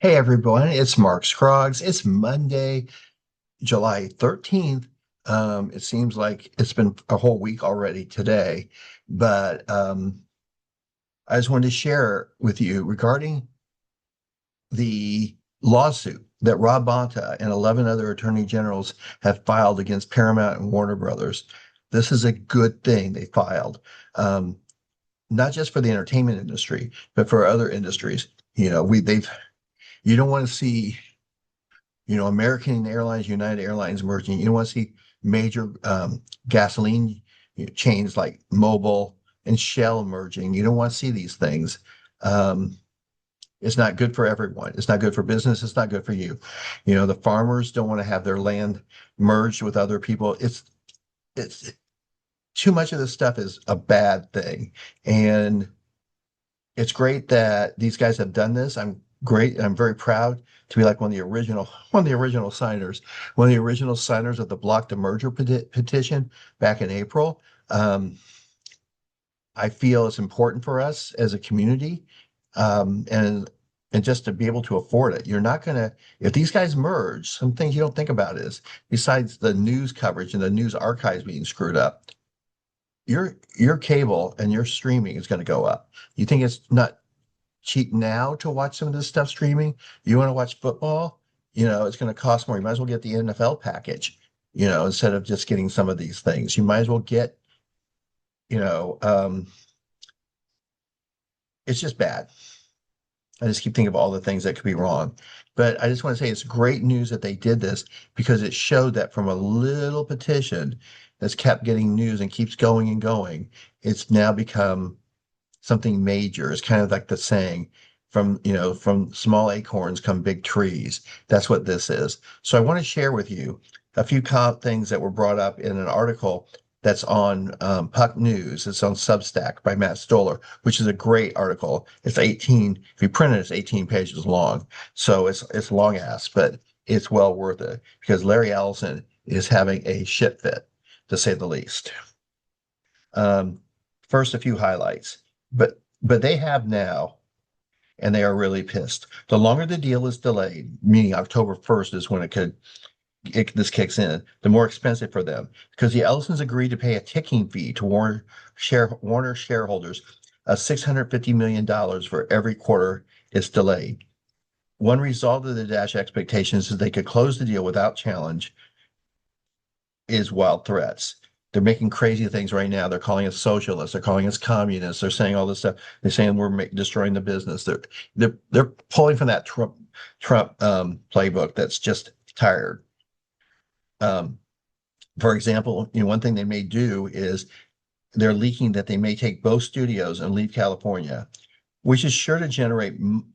Hey everyone, it's Mark Scroggs. It's Monday, July 13th. It seems like it's been a whole week already today, but I just wanted to share with you regarding the lawsuit that Rob Bonta and 11 other attorney generals have filed against Paramount and Warner Brothers. This is a good thing they filed, um, not just for the entertainment industry, but for other industries. You don't want to see American Airlines, United Airlines merging. You don't want to see major gasoline chains like Mobil and Shell merging. You don't want to see these things. Um, it's not good for everyone. It's not good for business. It's not good for you. The farmers don't want to have their land merged with other people. It's too much of this stuff is a bad thing. And it's great that these guys have done this. I'm very proud to be like one of the original signers, one of the original signers of the Block the Merger petition back in April. Um, I feel it's important for us as a community, and just to be able to afford it. You're not gonna If these guys merge, some things you don't think about is besides the news coverage and the news archives being screwed up, your cable and your streaming is going to go up. You think it's not cheap now to watch some of this stuff streaming? You want to watch football? It's going to cost more. You might as well get the NFL package, instead of just getting some of these things. You might as well get, you know, um, it's just bad. I just keep thinking of all the things that could be wrong. But I just want to say it's great news that they did this because it showed that from a little petition that's kept getting news and keeps going and going, it's now become something major. It's kind of like the saying, from small acorns come big trees. That's what this is. So I want to share with you a few things that were brought up in an article that's on Puck News. It's on Substack by Matt Stoller, which is a great article. It's 18, if you print it, it's 18 pages long. So it's long ass, but it's well worth it because Larry Ellison is having a shit fit, to say the least. Um, First, a few highlights, but they have now, and they are really pissed. The longer the deal is delayed, meaning October 1st is when this kicks in, the more expensive for them because the Ellisons agreed to pay a ticking fee to Warner shareholders of $650 million for every quarter it's delayed. One result of the dash expectations is they could close the deal without challenge is wild threats. They're making crazy things right now. They're calling us socialists. They're calling us communists. They're saying all this stuff. They're saying we're destroying the business. They're pulling from that Trump playbook that's just tired. Um, for example, one thing they may do is they're leaking that they may take both studios and leave California, which is sure to generate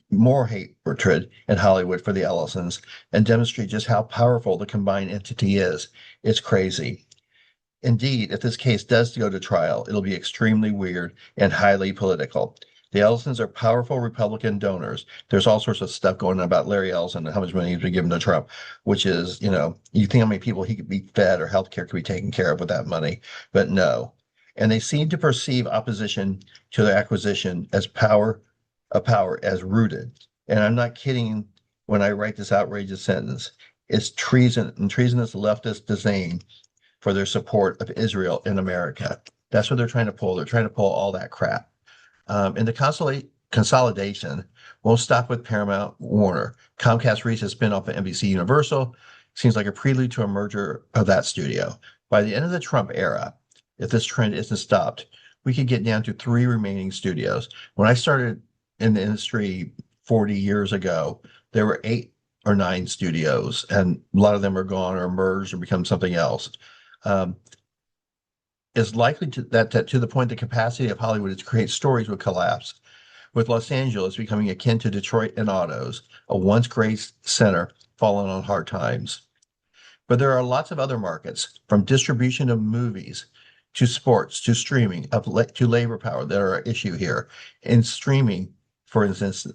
more hatred in Hollywood for the Ellisons and demonstrate just how powerful the combined entity is. It's crazy. Indeed, if this case does go to trial, it'll be extremely weird and highly political. The Ellisons are powerful Republican donors. There's all sorts of stuff going on about Larry Ellison and how much money he's been given to Trump, which is, you think how many people he could be fed or healthcare could be taken care of with that money, but no. And they seem to perceive opposition to the acquisition as a power as rooted. And I'm not kidding when I write this outrageous sentence. It's treason and treasonous leftist disdain for their support of Israel in America. That's what they're trying to pull. They're trying to pull all that crap. And the consolidation won't stop with Paramount Warner. Comcast reached a spinoff of NBC Universal. Seems like a prelude to a merger of that studio. By the end of the Trump era, if this trend isn't stopped, we could get down to three remaining studios. When I started in the industry 40 years ago, there were 8 or 9 studios, and a lot of them are gone or merged or become something else. Um, is likely that to the point the capacity of Hollywood to create stories would collapse, with Los Angeles becoming akin to Detroit and autos, a once great center fallen on hard times. But there are lots of other markets, from distribution of movies to sports to streaming to labor power that are an issue here. In streaming, for instance,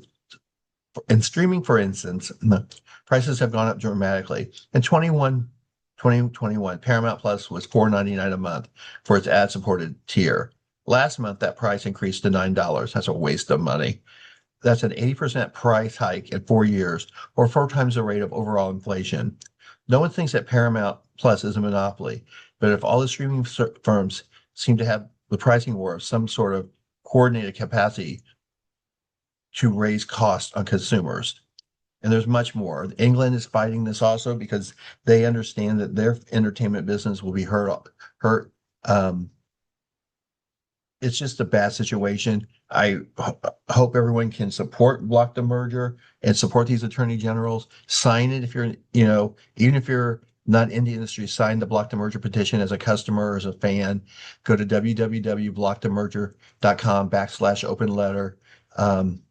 prices have gone up dramatically. In 2021, Paramount Plus was $4.99 a month for its ad-supported tier. Last month, that price increased to $9. That's a waste of money. That's an 80% price hike in 4 years, or four times the rate of overall inflation. No one thinks that Paramount Plus is a monopoly, but if all the streaming firms seem to have the pricing war of some sort of coordinated capacity to raise costs on consumers. And there's much more. England is fighting this also because they understand that their entertainment business will be hurt. Um, it's just a bad situation. I hope everyone can support block the merger and support these attorney generals. Sign it if you're, even if you're not in the industry, sign the block the merger petition as a customer or as a fan. Go to www.blockthemerger.com/open letter. Um,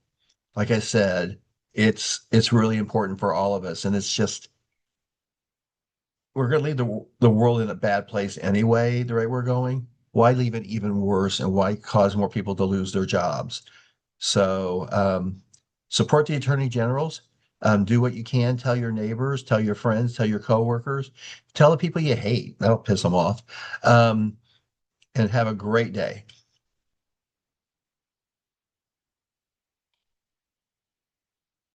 like I said, it's really important for all of us, and it's just we're going to leave the world in a bad place anyway, the way we're going. Why leave it even worse, and why cause more people to lose their jobs? So support the attorney generals. Do what you can. Tell your neighbors, tell your friends, tell your coworkers, tell the people you hate. That'll piss them off. And have a great day.